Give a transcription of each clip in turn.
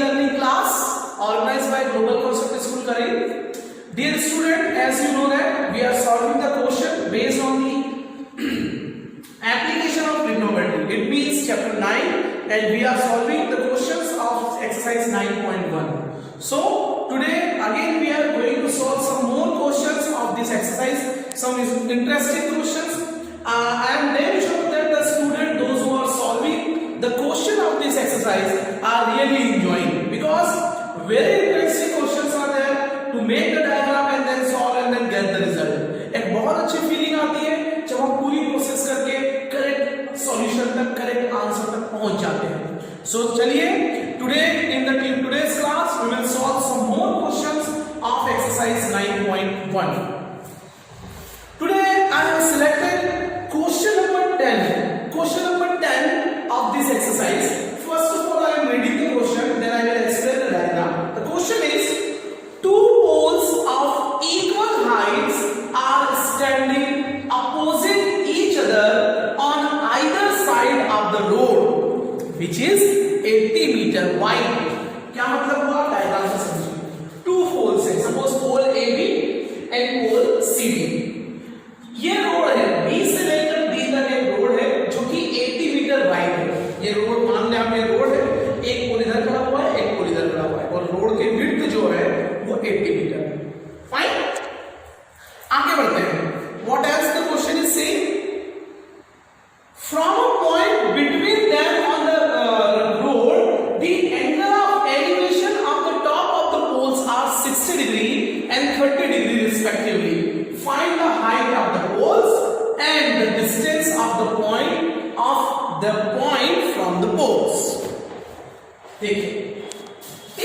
learning class organized by Global Concept School Karai. Dear student, as you know that we are solving the question based on the application of trigonometry. It means chapter 9 and we are solving the questions of exercise 9.1. So today again we are going to solve some more questions of this exercise, some interesting questions. I am very sure that the student, those who are solving the question of this exercise are really enjoying, because very interesting questions are there to make the diagram and then solve and then get the result. एक बहुत अच्छी feeling आती है जब हम पूरी process करके correct solution तक, करेक्ट आंसर तक पहुंच जाते हैं. सो चलिए, today in the today's class we will solve some more questions of exercise 9.1. Today I have selected question number 10. Question number 10 of this exercise. First of all, I am reading the question, then I will explain the diagram. The question is: two poles of equal heights are standing opposite each other on either side of the road, which is 80 meter wide. क्या मतलब हुआ? Diagram से समझिए. Two poles है, suppose pole A B and pole C B. ये road है, B से लेकर डी तक एक रोड है जो कि 80 मीटर वाइड है. ये रोड मान लें आप, ये रोड है, एक पोल इधर खड़ा हुआ है, एक पोल इधर खड़ा हुआ है, और रोड के विड्थ जो है वो 80 मीटर है. फाइन, आगे बढ़ते हैं. What else the question is saying? From a point between them on the road, the angle of elevation of the top of the poles are 60 degree and 30 degree respectively. Find the height of the poles and the distance of the point from the poles. देखिए,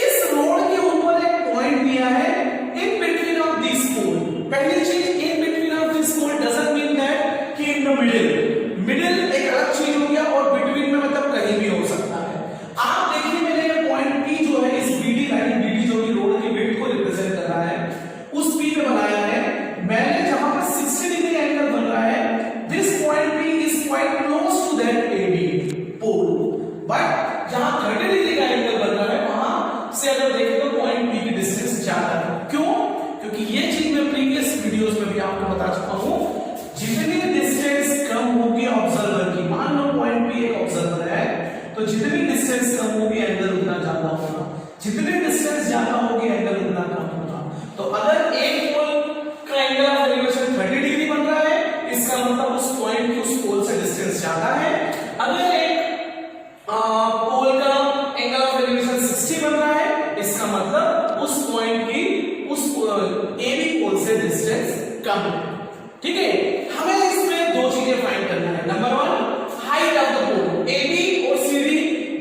इस road के ऊपर एक point दिया है in between of these poles. पहली चीज, in between of this pole doesn't mean that कि in the middle. मिडिल एक अलग चीज हो गया और between में मतलब कहीं भी हो सकता है. आप देखिए, मेरे पॉइंट P जो है, इस BD लाइन, BD जो कि रोड की विड्थ को रिप्रेजेंट कर रहा है, उस P पे बनाया है मैंने. जहां पर 60 डिग्री एंगल बन रहा है, this point P is quite close to that AB pole. But जहां 30 डिग्री का एंगल बन रहा है, वहां से अगर देखें तो पॉइंट P की डिस्टेंस ज्यादा है. क्यों? क्योंकि ये चीज मैं प्रीवियस वीडियोस में भी आपको बता चुका हूं. जितनी डिस्टेंस कम होगी ऑब्जर्वर की, मान लो पॉइंट P एक ऑब्जर्वर है, तो जितनी डिस्टेंस कम होगी एंगल उतना ज्यादा होगा, जितनी डिस्टेंस ज्यादा होगी एंगल उतना कम होगा. तो अगर एक पोल एंगल ऑफ एलिवेशन 30 डिग्री बन रहा है, इसका मतलब उस पॉइंट की उस पोल से डिस्टेंस ज्यादा है. अगर एक पोल का एंगल ऑफ एलिवेशन 60 बन रहा है, इसका मतलब उस पॉइंट की उस AB पोल से डिस्टेंस कम है. ठीक है, हमें इसमें दो चीजें फाइंड करना है. Number 1, height of the pole. AB और CD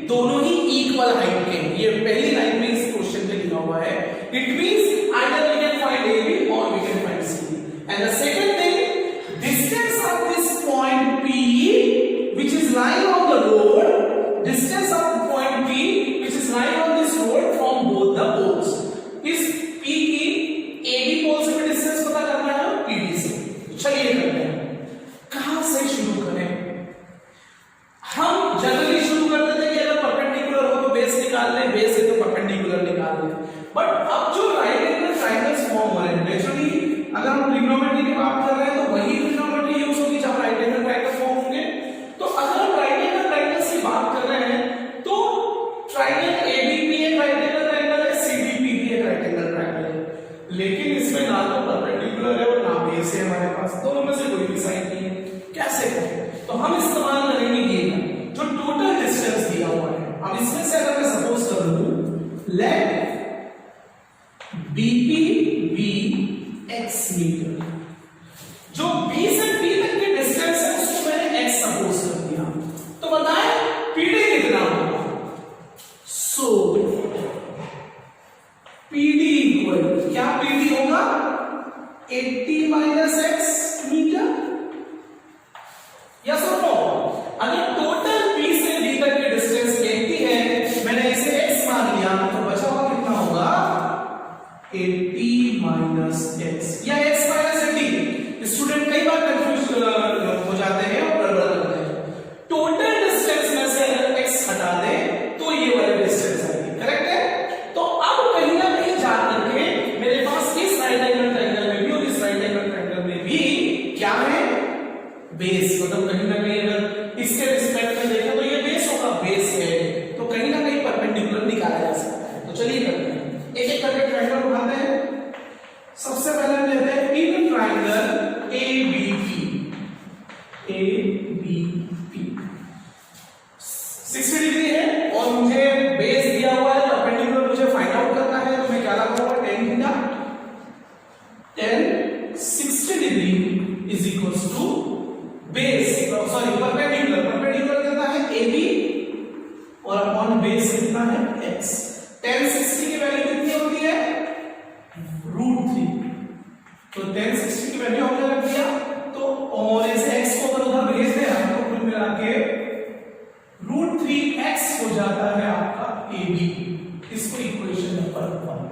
दोनों ही इक्वल हाइट के. ये पहली लाइन में इस क्वेश्चन में लिखा हुआ है. It means either we can find AB और we can find CD. And the second thing, distance of this point P which is lying on the road, distance of point P which is lying on this road from both the poles. इस P की AB पोल से भी distance पता करना है, PD से. चलिए करते हैं. कहां से शुरू करें? हम जनरली शुरू करते थे कि अगर परपेंडिकुलर हो तो बेस निकाल लें, बेस है तो परपेंडिकुलर निकाल लें. बट अब जो राइट एंगल ट्रायंगल्स फॉर्म हो रहे हैं, नेचुरली अगर हम ट्रिग्नोमेट्री की बात कर रहे हैं तो वही ट्रिग्नोमेट्री यूज होगी जहां राइट एंगल ट्रायंगल फॉर्म होंगे. तो अगर हम राइट एंगल ट्रायंगल्स की बात कर रहे हैं तो ट्रायंगल ABP एक राइट एंगल ट्रायंगल है, CDP भी एक राइट एंगल ट्रायंगल है. लेकिन इसमें ना तो परपेंडिकुलर है और ना बेस है हमारे पास, दोनों में से कोई भी साइन नहीं है. कैसे करें? तो हम इस्तेमाल करेंगे ये जो टोटल डिस्टेंस दिया हुआ है. अब इसमें से अगर मैं सपोज कर लूं, let BP be x metre, जो B से P तक की डिस्टेंस है उसको मैंने 60 डिग्री है और मुझे बेस दिया हुआ है, परपेंडिकुलर मुझे फाइंड आउट करना है, तो मैं क्या लगाऊंगा, tan theta, tan 60 degree is equals to base, sorry perpendicular, perpendicular कितना है AB और अपॉन बेस कितना है x। tan 60 की वैल्यू कितनी होती है, √3, तो tan 60 की वैल्यू हमने रख दिया, तो और इस x को अगर उधर भेज दें हम तो कुल मिला के √3x हो जाता है आपका AB। इसको इक्वेशन नंबर 1।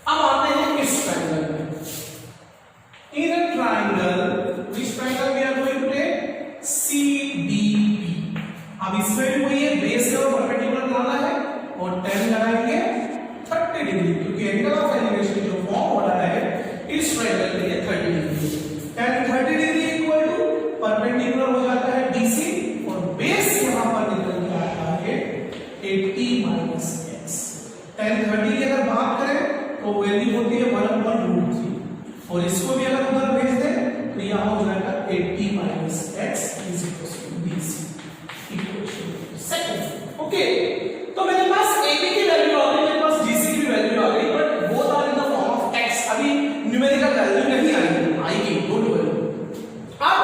अब आते हैं इस ट्रायंगल में। In a triangle, which triangle we are going to take, CDP। अब इसमें भी वही है, बेस है और परपेंडिकुलर बनाना है और tan लगाएंगे 30 डिग्री, क्योंकि एंगल ऑफ एलिवेशन जो फॉर्म हो रहा है इस ट्रायंगल के लिए 30 degree. tan 30 degree equal to perpendicular हो जाता है DC और बेस यहां पर निकल के आता है 80 माइनस x। tan 30 की अगर बात करें तो वैल्यू होती है 1/√3 और इसको भी अगर उधर भेज दें तो यहां हो जाएगा 80 minus x is equal to DC। Equation second, okay. तो मेरे पास AB की वैल्यू आ गई, मेरे पास DC की वैल्यू आ गई, but both are in the form of x। अभी न्यूमेरिकल वैल्यू नहीं आएगी, डोंट वरी। अब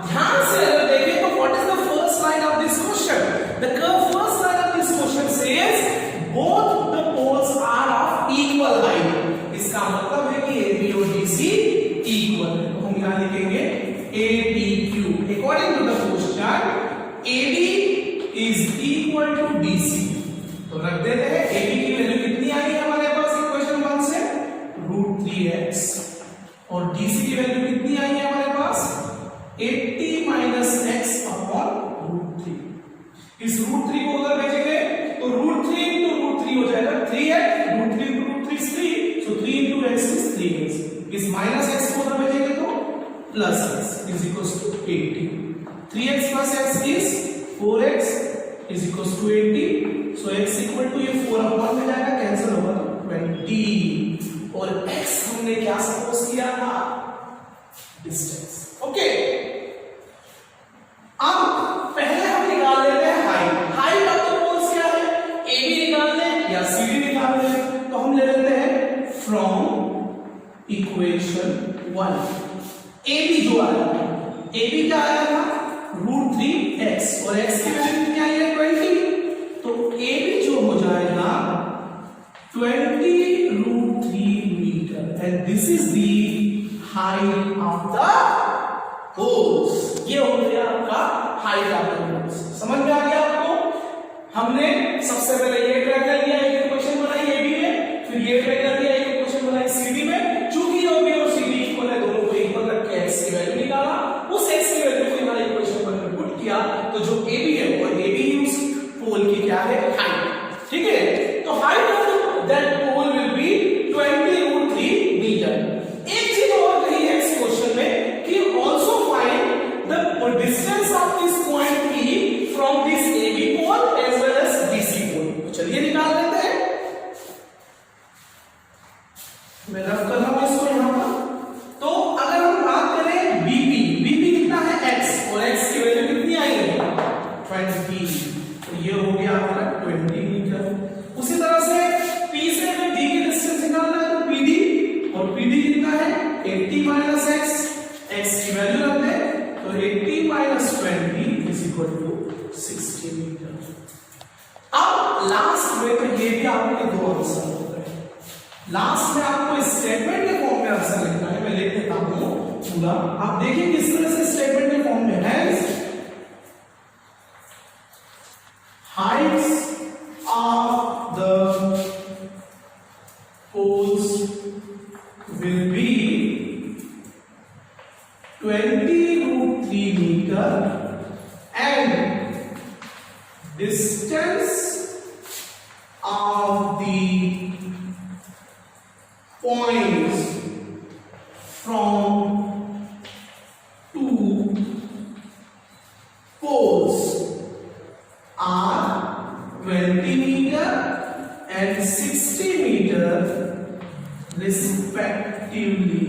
ध्यान से अगर देखें तो what is the first line of this question, the first line of this question says both the poles are of equal height. इसका मतलब है कि AB और DC इक्वल है, तो हम यहां लिखेंगे ADQ। According to the question AB is equal to DC, तो रख देते हैं AB की वैल्यू कितनी आई है हमारे पास इक्वेशन 1 से, √3x, और DC की वैल्यू कितनी आई है हमारे पास 80 माइनस x अपॉन √3। इस √3 को उधर भेजेंगे तो √3 into √3 हो जाएगा 3x, √3 into √3 is 3, so 3 into x is 3x। इस माइनस x को उधर भेजेंगे तो plus x is equals to 80। 3x plus x is 4x is equals to 80, so x equal to ये 4 अपॉन में जाएगा, कैंसिल होगा तो 20, और x हमने क्या सपोज किया था, डिस्टेंस। ओके, अब पहले हम निकाल लेते हैं height. Height of the poles क्या है, AB निकाल लें या CD निकाल लें, तो हम ले लेते हैं फ्रॉम इक्वेशन 1। AB जो आया था, AB क्या आया था √3x और x की वैल्यू कितनी आई है 20, तो AB जो हो जाएगा 20√3 metre and this is the height of the poles. ये हो गया आपका हाइट ऑफ द पोल्स। समझ में आ गया आपको? हमने सबसे पहले ये ट्राई कर लिया, एक इक्वेशन बनाई AB में, फिर ये ट्राई कर लिया, एक इक्वेशन बनाई CD में। चूंकि AB और CD इक्वल है, दोनों को इक्वल रख के x की वैल्यू निकाला, उस x की वैल्यू को हमारे इक्वेशन में पुट किया, तो जो AB है वो AB ही उस पोल की क्या है, हाइट। ठीक है, तो height of that pole will be 20√3 metre. एक चीज और कही है इस क्वेश्चन में कि also find the distance of this point P from this AB pole as well as DC pole. तो चलिए निकाल लेते हैं, मैं रफ कर रहा हूं इसको यहां पर। तो अगर हम बात करें BP कितना है x और x की वैल्यू कितनी आई है 20, तो ये हो गया हमारा 20 मीटर। उसी तरह से P से हमें D की डिस्टेंस निकालना है, तो PD, और PD कितना है 80 माइनस x की वैल्यू रख दें तो 80 minus 20 is equal to 60 metre. अब लास्ट में तो ये भी आपके दो आंसर हो गए। लास्ट में आपको स्टेटमेंट के फॉर्म में आंसर लिखना है, मैं लिख देता हूं पूरा, आप देखिए किस तरह से स्टेटमेंट के फॉर्म में है। Heights of the poles will be 20√3 metre and distance of the points from two poles are 20 meter and 60 meter respectively।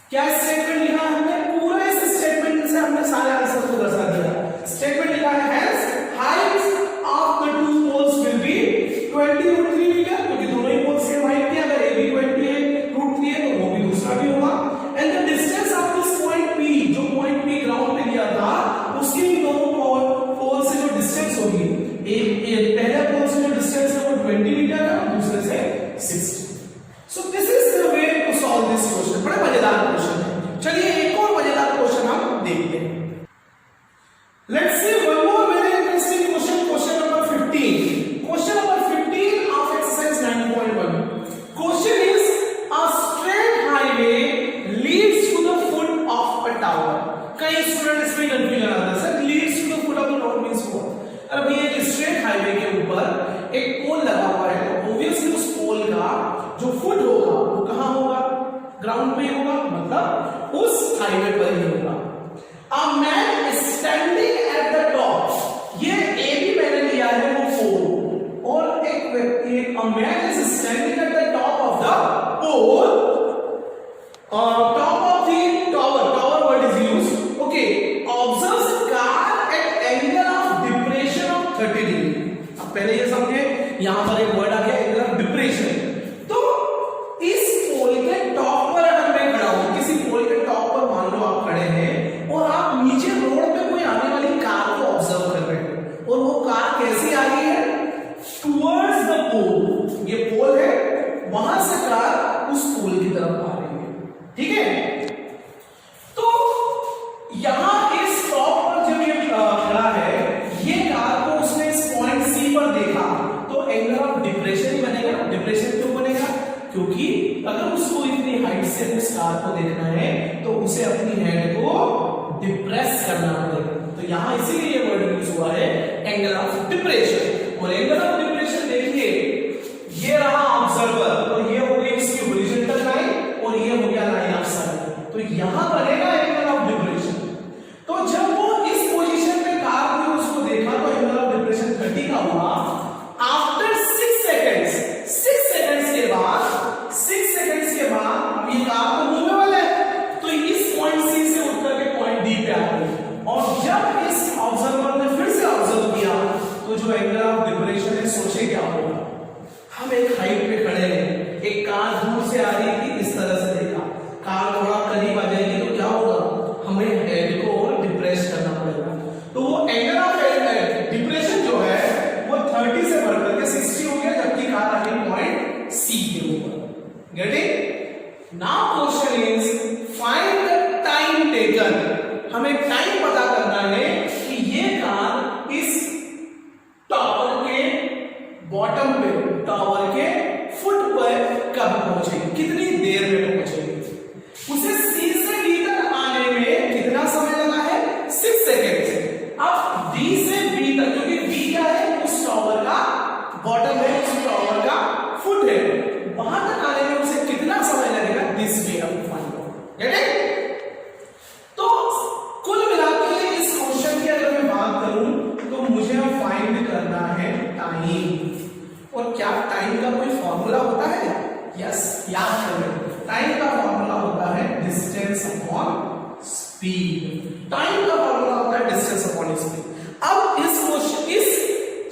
क्या स्टेटमेंट लिखा हमने? पूरा इस स्टेटमेंट से हमने सारे आंसर को दर्शा दिया। 20 मीटर है और दूसरे से 60। So this is the way to solve this question. बड़ा मजेदार क्वेश्चन है। चलिए एक और मजेदार क्वेश्चन हम देखते हैं। Let's see one more very interesting question, question number 15। Question number 15 of exercise 9.1। Question is a straight highway leads to the foot of a tower. कई स्टूडेंट इसमें कंफ्यूजन आता है, sir leads to the foot of the tower means what? अभी एक straight highway के ऊपर एक पोल लगा हुआ है, तो ऑब्वियसली उस पोल का जो फुट होगा वो कहां होगा? ग्राउंड पे होगा, मतलब उस हाईवे पर ही होगा। A man standing at the top, ये ए भी मैंने लिया है वो पोल, और एक व्यक्ति, a man is standing at the top of the pole, top of the tower word is used, okay, observes a car at angle of depression of 30 degree. अब पहले ये समझे, यहां पर एक वर्ड आ गया एंगल ऑफ डिप्रेशन। तो इस पोल के टॉप पर अगर मैं खड़ा हूं, किसी पोल के टॉप पर मान लो आप खड़े हैं और आप नीचे रोड पे कोई आने वाली कार को ऑब्जर्व कर रहे हैं, और वो कार कैसी आ रही है? टुवर्ड्स द पोल। ये पोल है, वहां से कार उस पोल की तरफ आ रही है, ठीक है। तो यहां इस टॉप पर जब ये खड़ा है, ये कार को उसने इस पॉइंट सी पर देखा, तो एंगल ऑफ डिप्रेशन ही बनेगा। डिप्रेशन क्यों बनेगा? क्योंकि अगर उसको इतनी हाइट से उस कार को देखना है तो उसे अपनी हेड को डिप्रेस करना पड़ेगा। तो यहां इसीलिए ये वर्ड यूज हुआ है एंगल ऑफ डिप्रेशन। और एंगल ऑफ डिप्रेशन देखिए, ये रहा ऑब्जर्वर, तो ये हो गई इसकी हॉरिजॉन्टल लाइन और ये हो गया लाइन ऑफ साइट, तो यहां बनेगा एंगल ऑफ डिप्रेशन। तो जब वो इस पोजीशन पे कार थी, उसको देखा तो एंगल ऑफ डिप्रेशन 30 का हुआ। आफ्टर 6 सेकंड्स, 6 सेकंड्स के बाद, 6 सेकंड्स के बाद अब ये कार तो मूवेबल है, तो इस पॉइंट सी से उठ करके पॉइंट डी पे आ गई। और जब इस ऑब्जर्वर ने फिर से ऑब्जर्व किया, तो जो एंगल ऑफ डिप्रेशन है, सोचे क्या होगा? हम एक हाइट पे खड़े हैं, एक कार दूर से आ रही थी, इस तरह से देखा, कार थोड़ा करीब आ जाएगी तो क्या होगा? हमें हेड को और डिप्रेस करना पड़ेगा। तो वो एंगल ऑफ डिप्रेशन जो है वो 30 से बढ़कर के 60 हो गया, जबकि कार आ गई पॉइंट सी के ऊपर। Get it? Now question is find the time taken. हमें टाइम पता करना है कि ये कार इस टावर के बॉटम पे, टावर के फुट पर कब पहुंचेगी, कितनी देर में पहुंचेगी। उसे सी से डी तक आने में कितना समय लगा है? 6 सेकेंड। अब डी से बी तक, क्योंकि बी क्या है? उस टावर का बॉटम है, उस टावर का फुट है, वहां तक आने में उसे कितना समय लगेगा? दिस वे हम फाइंड आउट। Get it? तो कुल मिलाकर इस क्वेश्चन की अगर मैं बात करूं तो मुझे फाइंड करना है टाइम। और क्या टाइम का कोई फॉर्मूला होता है? यस, याद करें, टाइम का फॉर्मूला होता है डिस्टेंस अपॉन स्पीड। टाइम का फॉर्मूला होता है डिस्टेंस अपॉन स्पीड। अब इस क्वेश्चन, इस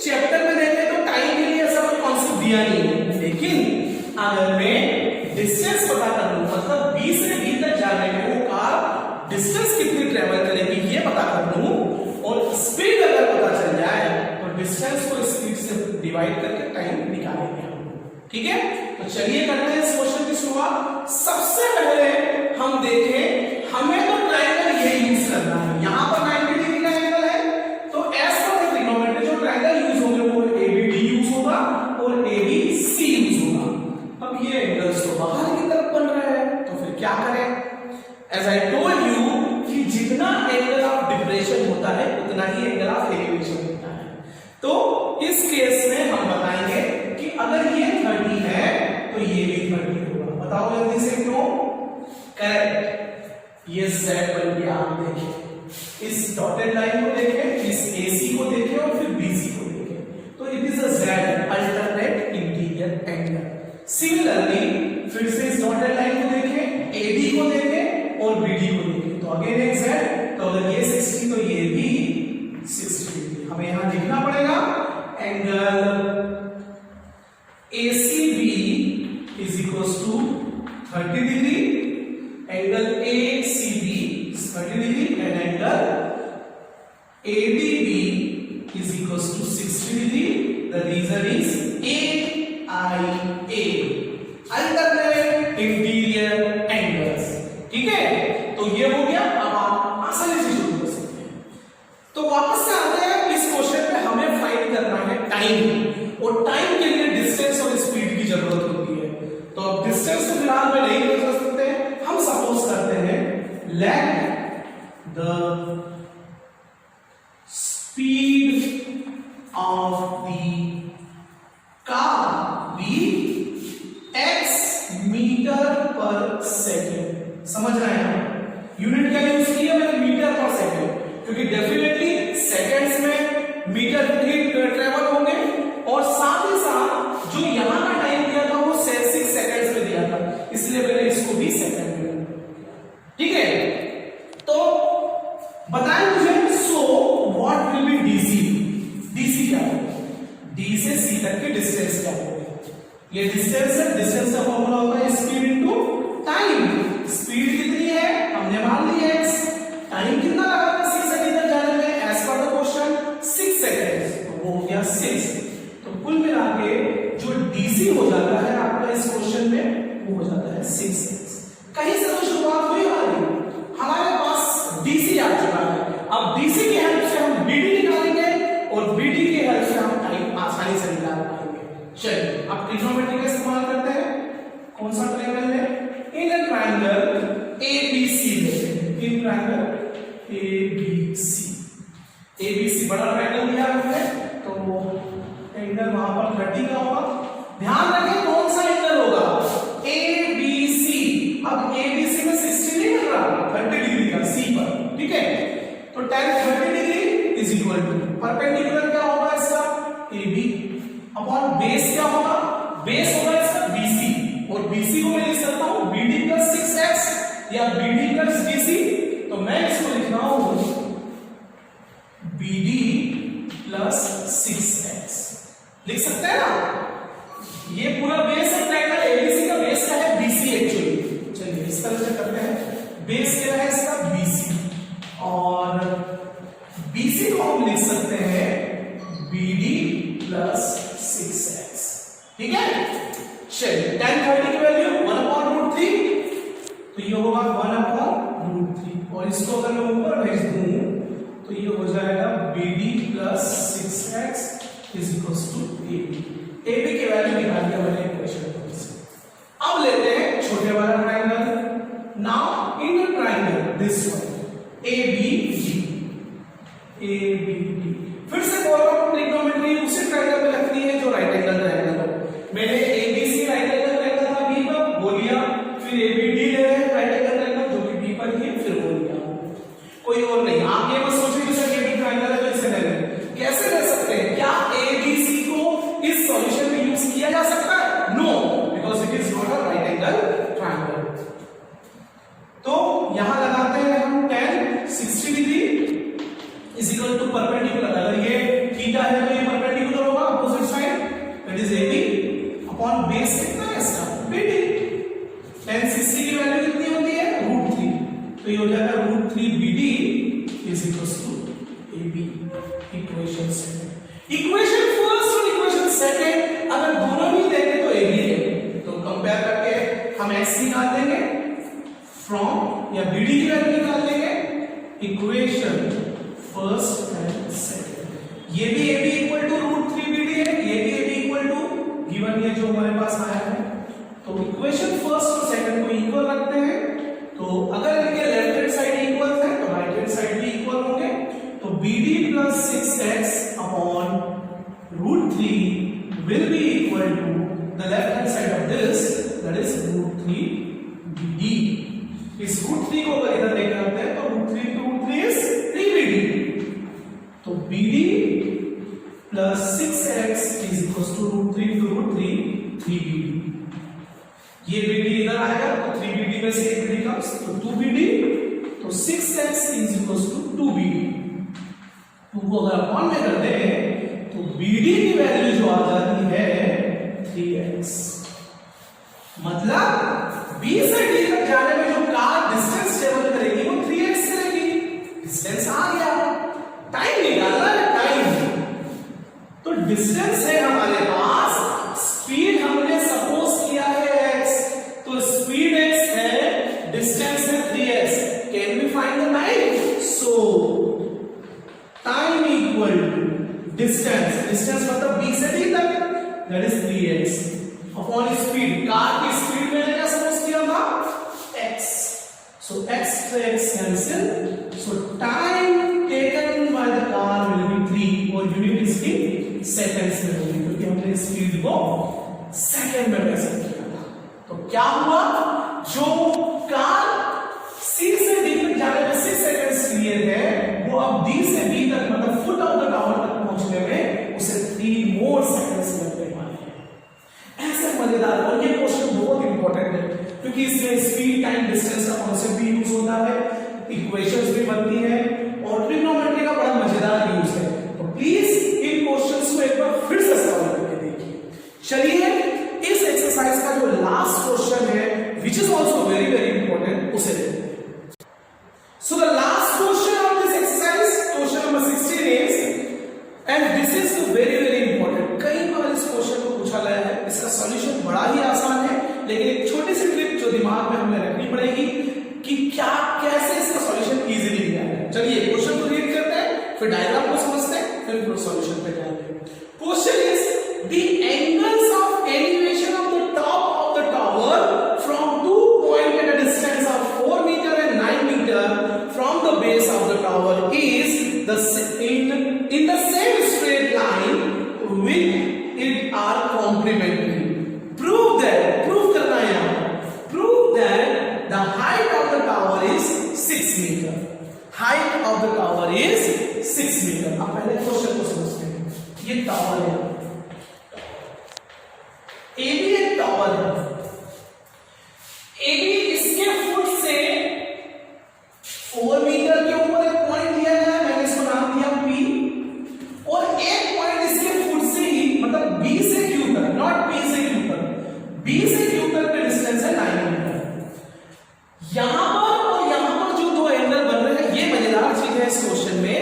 चैप्टर में देखें तो टाइम के लिए ऐसा कोई कॉन्सेप्ट दिया नहीं है, लेकिन अगर मैं डिस्टेंस पता कर लूं, मतलब बी से डी तक जाने में वो कार डिस्टेंस कितनी ट्रेवल करेगी ये पता कर लूं, और स्पीड अगर पता चल जाए तो डिस्टेंस को स्पीड से डिवाइड करके टाइम निकालेंगे हम। ठीक है, तो चलिए करते हैं इस क्वेश्चन की शुरुआत। सबसे पहले हम देखें, हमें तो ट्रायंगल ये यूज करना है। यहां पर 90 डिग्री का एंगल है, तो एज पर ट्रिग्नोमेट्री जो ट्रायंगल यूज होंगे वो एबीडी यूज होगा और एबीसी यूज होगा। अब ये एंगल्स तो बाहर की तरफ बन रहे हैं, तो फिर क्या करें? एज आई टोल्ड यू कि जितना एंगल ऑफ डिप्रेशन होता है उतना ही एंगल ऑफ एलिवेशन होता है। तो इस केस में हम बताएंगे कि अगर ये 30 है तो ये भी 30 होगा। बताओ जल्दी से क्यों? करेक्ट, ये Z बन गया। आप देखिए, इस डॉटेड लाइन को देखें, इस AC को देखें और फिर BC को देखें, तो it is a Z, alternate interior angle. Similarly फिर से इस डॉटेड लाइन को देखें, AD को देखें और BD को देखें, तो अगेन एक Z, तो अगर ये 60 तो ये भी 60। हमें यहां लिखना पड़ेगा angle ACB is equals to 30 degree, angle ACB is 30 degree and angle ADB is equals to 60 degree, the reason is AIA, alternate interior angles. ठीक है, तो ये हो गया। अब आप आसानी से शुरू कर सकते हैं। तो वापस से आते हैं इस क्वेश्चन पे, हमें फाइंड करना है टाइम, और टाइम के लिए डिस्टेंस और स्पीड की जरूरत होती है। तो अब डिस्टेंस तो फिलहाल में नहीं कर सकते हैं, हम सपोज करते हैं let the speed of the car be x metre per second. समझ रहे हैं, यूनिट क्या यूज की है मैंने, मीटर पर सेकेंड, क्योंकि डेफिनेटली सेकेंड्स में मीटर ही ट्रेवल होंगे, और साथ ही साथ जो यहां का टाइम दिया था वो 6 सेकंड्स में दिया था, इसलिए मैंने इसको भी सेकंड में। ठीक है, तो बताएं मुझे, so what will be DC. DC क्या है, डी से सी तक की डिस्टेंस क्या है, ये डिस्टेंस है। डिस्टेंस का फॉर्मूला होता है स्पीड इनटू टाइम। स्पीड कितनी है हमने मान ली x, टाइम कितना लगा था सी से डी तक जाने में, as per the question 6 seconds, तो वो हो गया 6। तो कुल मिला के जो डीसी हो जाता है आपका इस क्वेश्चन में, वो हो जाता है 6। कहीं से तो शुरुआत हुई हमारे पास डीसी आ चुका है। अब डीसी की हेल्प से हम बीडी निकालेंगे, और बीडी की हेल्प से हम टाइम आसानी से निकाल पाएंगे। चलिए अब ट्रिग्नोमेट्री का इस्तेमाल करते हैं। कौन सा ट्रायंगल है, इन अ ट्रायंगल एबीसी लेते हैं, इन ट्रायंगल एबीसी। एबीसी बड़ा ट्रायंगल दिया हमने, तो एंगल वहां पर 30 का होगा। ध्यान रखें कौन सा एंगल होगा, एबीसी। अब एबीसी में 60 नहीं मिल रहा, 30 डिग्री का सी पर। ठीक है, तो tan 30 degree is equal to perpendicular क्या होगा इसका, AB अपॉन बेस क्या होगा, बेस होगा इसका BC, और BC को मैं लिख सकता हूं BD प्लस 6x या BD प्लस BC। तो मैं इसको लिख रहा हूं BD प्लस 6x, लिख सकते हैं ना। ये पूरा बेस है ट्रायंगल ABC का, बेस क्या है BC एक्चुअली। चलिए इस तरह से करते हैं, बेस क्या है इसका BC, और BC को हम लिख सकते हैं BD प्लस 6x। ठीक है, चलिए tan 30 की वैल्यू 1/√3, तो ये होगा 1/√3, और इसको अगर मैं ऊपर भेज दूं तो ये हो जाएगा BD plus 6x is equal to AB। AB की वैल्यू निकाल दिया मैंने इक्वेशन से। अब लेते हैं छोटे वाला triangle. Now in the triangle this one ABD, ABD फिर से फॉलो ट्रिग्नोमेट्री उसी ट्रायंगल में लगती है जो राइट एंगल ट्रायंगल हो। मैंने ABC राइट एंगल ट्रायंगल था B पर, वो लिया, फिर ABD ले रहे हैं राइट एंगल ट्रायंगल जो कि B पर ही है, फिर वो लिया, कोई और नहीं। आप ये मत सोचिए कि सर AB ट्रायंगल है तो इसे ले लें, कैसे ले सकते हैं, क्या ABC को इस सॉल्यूशन में यूज किया जा सकता है, no, because it is not a right angle triangle. तो यहां लगाते हैं हम tan 60 degree is equal to perpendicular, अगर ये थीटा है तो ये परपेंडिकुलर होगा opposite side, that is AB upon base कितना है इसका BD। tan 60 की वैल्यू कितनी होती है, √3, तो ये हो जाएगा √3 BD is equal to AB। Equation second, equation first और इक्वेशन सेकंड अगर दोनों ही देंगे तो AB है, तो कंपेयर करके हम x निकाल देंगे फ्रॉम, या BD की वैल्यू निकाल लेंगे, इक्वेशन फर्स्ट एंड सेकंड। ये भी AB इक्वल टू √3 BD है, ये भी AB इक्वल टू गिवन ये जो हमारे पास आया है। तो इक्वेशन फर्स्ट और सेकंड को इक्वल रखते हैं, तो अगर इनके लेफ्ट हैंड साइड इक्वल है तो राइट हैंड साइड भी इक्वल होंगे, तो BD plus 6x upon √3 will be equal to the left hand side of this, that is √3 BD। इस √3 को अगर इधर लेकर आते हैं तो √3 into √3 is 3 BD, तो BD plus 6x is equals to √3 into √3 3 BD। ये BD इधर आएगा तो 3 BD में से 1 BD comes तो 2 BD, तो 6x is equals to 2 BD। 2 को अगर अपॉन में करते हैं तो BD की वैल्यू जो आ जाती है 3x। मतलब B से D तक जाने में जो कार डिस्टेंस ट्रेवल करेगी वो 3x करेगी। डिस्टेंस आ गया, टाइम निकालना है, टाइम। तो डिस्टेंस है हमारे पास, स्पीड हमने सपोज किया है x, तो स्पीड x है, डिस्टेंस है 3x, can we find the time? So time equal to distance, distance मतलब b से d तक, that is 3x upon speed, car की स्पीड मैंने क्या सपोज किया था? x, so x to x cancel, so time taken by the car will be 3 और unit इसकी सेकंड्स में होगी, क्योंकि हमने स्पीड को सेकंड में मेजर किया था। तो क्या हुआ, जो कार C से D तक जाने में 6 सेकंड्स लिए थे, वो अब D से B तक मतलब फुट ऑफ द टावर तक पहुंचने में उसे 3 मोर सेकंड्स लगने वाले हैं। ऐसे मजेदार, और ये क्वेश्चन बहुत इंपॉर्टेंट है क्योंकि इसमें स्पीड टाइम डिस्टेंस का कॉन्सेप्ट भी यूज होता है, इक्वेशंस भी बनती हैं और ट्रिग्नोमेट्री का बड़ा मजेदार यूज है। तो प्लीज इन क्वेश्चंस को एक बार फिर से सॉल्व करके देखिए। चलिए इस एक्सरसाइज का जो लास्ट क्वेश्चन है which is also very very important, उसे देखते हैं। So the last question of this exercise, question number 16 is, and this is very very important, कई बार इस क्वेश्चन को पूछा गया है, इसका सॉल्यूशन बड़ा ही आसान है, लेकिन एक छोटी सी ट्रिक जो दिमाग में हमें रखनी पड़ेगी कि क्या कैसे इसका सॉल्यूशन इजीली लिया है। चलिए क्वेश्चन को रीड करते हैं, फिर डायग्राम को समझते हैं, फिर सॉल्यूशन पे जाएंगे। Question is the angles of elevation of the top of the tower from two point at a distance of 4 meter and 9 meter from the base of the tower is the in the same straight line with it are complementary. Prove करना है यहाँ, prove that the height of the tower is 6 meter. Height of the tower is 6 meter. अब पहले question को समझते हैं। ये tower है, AB एक टावर है, AB इसके फुट से 4 मीटर के ऊपर एक पॉइंट दिया गया है, मैंने इसको नाम दिया P, और एक पॉइंट इसके फुट से ही मतलब B से Q तक, नॉट P से Q तक, B से Q तक का डिस्टेंस है 9 मीटर। यहां पर और यहां पर जो दो एंगल बन रहे हैं, ये मजेदार चीज है इस क्वेश्चन में,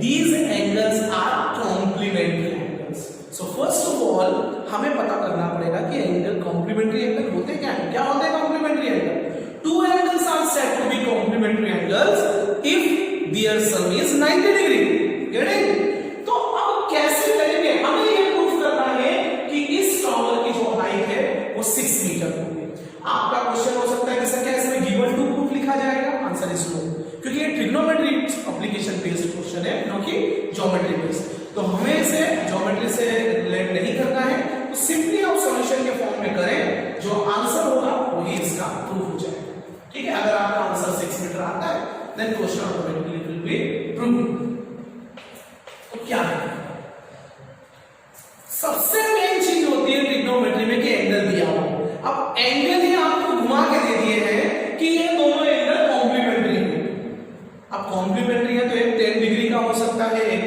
these angles are complementary angles. So first of all हमें पता करना पड़ेगा कि एंगल कॉम्प्लीमेंट्री एंगल होते क्या है, क्या होते हैं complementary angle? Two angles are said to be complementary angles if their sum is 90 degree. Getting? तो अब कैसे करेंगे? हमें ये प्रूफ करना है कि इस टावर की जो हाइट है वो 6 मीटर होगी। आपका क्वेश्चन हो सकता है कि सर क्या इसमें गिवन टू प्रूफ लिखा जाएगा? आंसर इज नो, क्योंकि ये ट्रिग्नोमेट्री एप्लीकेशन बेस्ड क्वेश्चन है, नो कि ज्योमेट्री बेस्ड। तो हमें इसे ज्योमेट्री से रिलेट नहीं करना है, तो सिंपली आप सॉल्यूशन के फॉर्म में करें, जो आंसर होगा वही इसका प्रूफ हो जाएगा। ठीक है, अगर आपका आंसर 6 मीटर आता है then question automatically will be proved. तो क्या है, सबसे मेन चीज होती है ट्रिग्नोमेट्री में कि एंगल दिया हो। अब एंगल ही आपको घुमा के दे दिए हैं कि ये दोनों एंगल कॉम्प्लीमेंट्री है। अब कॉम्प्लीमेंट्री है तो एक 10 डिग्री का हो सकता है, एक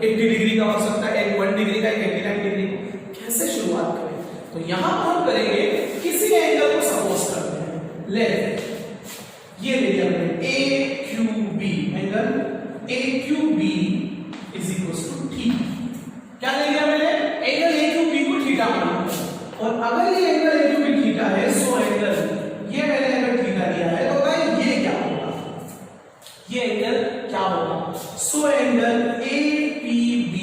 80 डिग्री का हो सकता है, एक 1 डिग्री का, एक 89 डिग्री का। कैसे शुरुआत करें? तो यहां पर हम करेंगे किसी एंगल को सपोज करते हैं, ले ये ले लिया हमने AQB, angle AQB is equal to theta. क्या ले लिया मैंने? एंगल AQB को थीटा माना, और अगर ये एंगल AQB थीटा है, सो एंगल ये मैंने एंगल थीटा दिया है, तो भाई ये क्या होगा? ये एंगल क्या होगा? So angle APB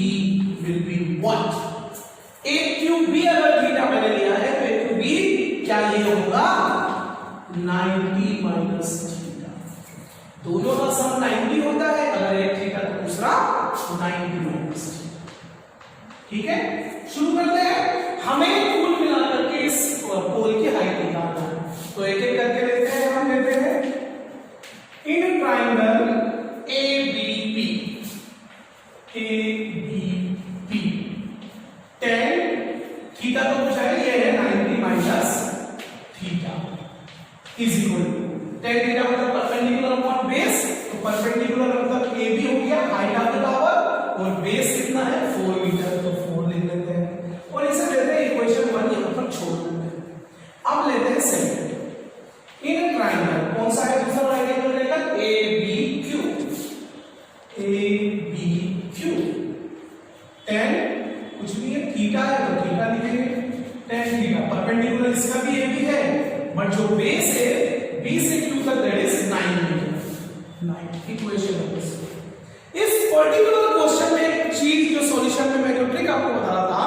will be what? AQB अगर थीटा मैंने लिया है तो AQB क्या ये होगा? 90 माइनस थीटा। दोनों का सम 90 होता है, अगर एक थीटा तो दूसरा 90 माइनस थीटा। ठीक है, शुरू करते हैं। हमें कुल मिलाकर के इस पोल की हाइट निकालना है, तो एक एक करके लेते हैं। हम लेते हैं इन ट्राइंगल ABP 10 थीटा तो पूछा है, ये है 90 minus theta is equal to 10 theta मतलब परपेंडिकुलर अपॉन बेस, तो परपेंडिकुलर मतलब AB हो गया हाइट ऑफ द टावर, और बेस कितना है 4 मीटर, तो 4 लिख लेते हैं, और इसे लेते हैं इक्वेशन 1 यहां पर छोड़ देते हैं। अब लेते हैं सेकंड इन ट्रायंगल, कौन सा है दूसरा राइट एंगल ट्रायंगल? ABQ कुछ नहीं है, थीटा है तो थीटा लिखेंगे, tan थीटा। परपेंडिकुलर इसका भी ये भी है, बट जो बेस है बी से क्यू तक दैट इज 9 मीटर। 9 इक्वेशन है। इस पर्टिकुलर क्वेश्चन में एक चीज जो सॉल्यूशन में मैं जो ट्रिक आपको बता रहा था,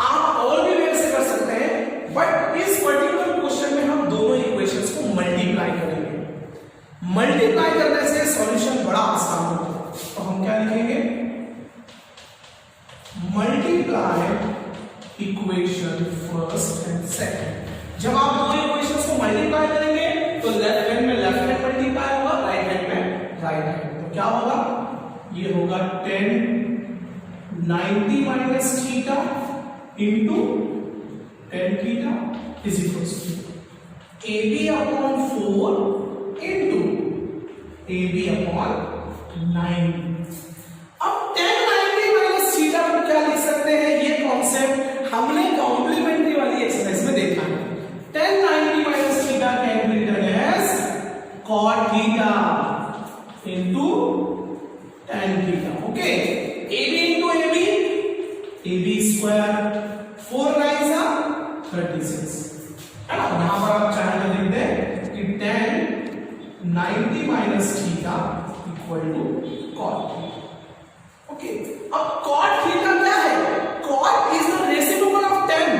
आप और भी वे से कर सकते हैं, बट इस पर्टिकुलर क्वेश्चन में हम दोनों इक्वेशंस को मल्टीप्लाई करेंगे। मल्टीप्लाई करने से सॉल्यूशन बड़ा आसान होता है। तो हम क्या लिखेंगे, multiply equation first and second. जब आप दो इक्वेशंस को मल्टीप्लाई करेंगे तो लेफ्ट हैंड में लेफ्ट हैंड मल्टीप्लाई होगा, राइट हैंड में राइट हैंड। तो क्या होगा, ये होगा 10 90 minus theta into 10 theta is equal to AB upon 4 into AB upon 9। अब 10 90 माइनस थीटा को क्या लिख सकते हैं, ये कॉन्सेप्ट हमने कॉम्प्लीमेंट्री वाली एक्सरसाइज में देखा है। 10 90 minus theta can be written as cot theta into tan theta. Okay, AB into AB square 4 9 जा 36 है ना। यहां पर आप चाहे तो लिख दें कि tan 90 minus theta equal to cot theta. Okay, अब cot थीटा क्या है, cot is the reciprocal of tan,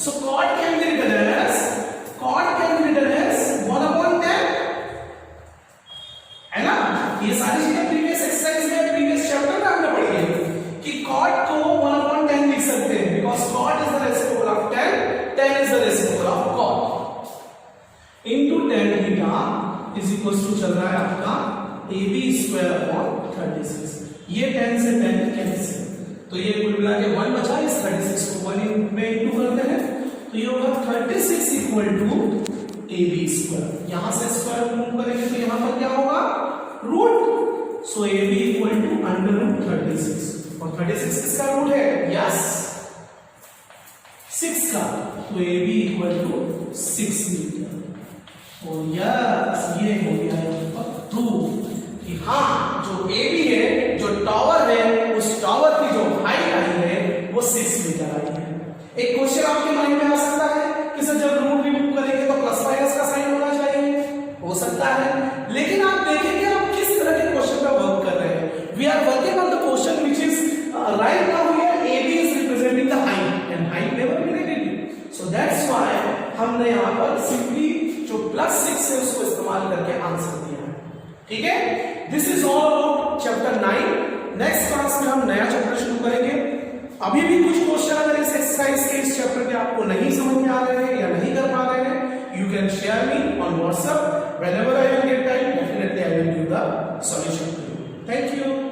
so cot can be written as 1/10 है ना। ये सारी चीजें प्रीवियस एक्सरसाइज में प्रीवियस चैप्टर में हमने पढ़ी है कि cot को 1/10 लिख सकते हैं, because cot is the reciprocal of tan, tan is the reciprocal of cot, into tan theta is equals to चल रहा है आपका AB स्क्वायर अपॉन 36। ये 10 से 10 कैंसिल, तो ये कुल मिला के 1 बचा, इस 36 को 1 में इंटू करते हैं तो ये होगा 36 इक्वल टू AB स्क्वायर। यहां से स्क्वायर मूव करेंगे तो यहां पर क्या होगा, root. So AB equal to under root 36, और 36 किसका रूट है, यस 6 का, तो AB इक्वल टू 6 मीटर। और यस ये हो गया है प्रूव कि हाँ जो AB है, जो टावर है, उस टावर की जो हाइट आई है वो 6 मीटर आई है। एक क्वेश्चन आपके माइंड में आ सकता है कि सर जब रूट रिमूव करेंगे तो प्लस माइनस का साइन होना चाहिए, हो सकता है, लेकिन आप देखेंगे आप किस तरह के क्वेश्चन पे वर्क कर रहे हैं। We are working on the question which is right now here AB is representing the height and height never be negative, so that's why हमने यहां पर सिंपली जो +6 है उसको इस्तेमाल करके आंसर दिया है। ठीक है, this is all about chapter 9। Next class में हम नया चैप्टर शुरू करेंगे। अभी भी कुछ क्वेश्चन अगर इस एक्सरसाइज के इस चैप्टर के आपको नहीं समझ में आ रहे हैं या नहीं कर पा रहे हैं, you can share me on WhatsApp. Whenever I will get time, definitely I will give the solution to you. Thank you.